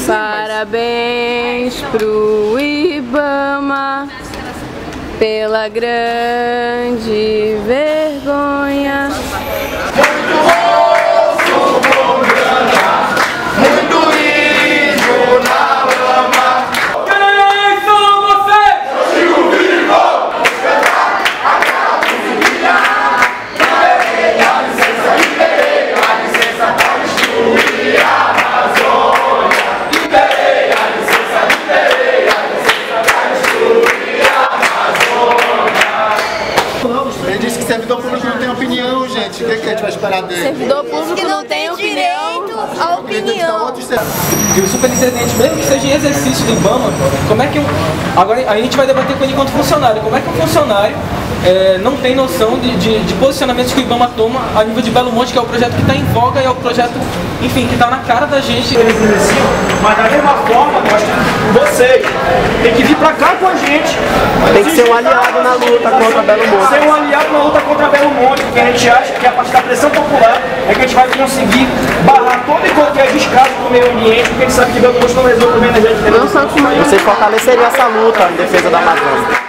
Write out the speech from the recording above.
Parabéns pro Ibama pela grande vergonha. Ele disse que servidor público não tem opinião, gente. O que a gente vai esperar dele? Servidor público que não tem direito à opinião. E o superintendente, mesmo que seja em exercício do IBAMA, como é que agora a gente vai debater com ele enquanto funcionário. Como é que um funcionário não tem noção de posicionamentos que o IBAMA toma a nível de Belo Monte, que é o projeto que está em voga e é o projeto, enfim, que está na cara da gente. Eles iniciam, mas da mesma forma, vocês têm que vir pra cá com a gente. Tem que ser um aliado na luta contra Belo Monte. Ser um aliado na luta contra Belo Monte, porque a gente acha que a partir da pressão popular é que a gente vai conseguir barrar todo e qualquer descaso do meio ambiente, porque a gente sabe que Belo Monte não resolve o problema energético. Vocês fortaleceriam essa luta em defesa da Amazônia.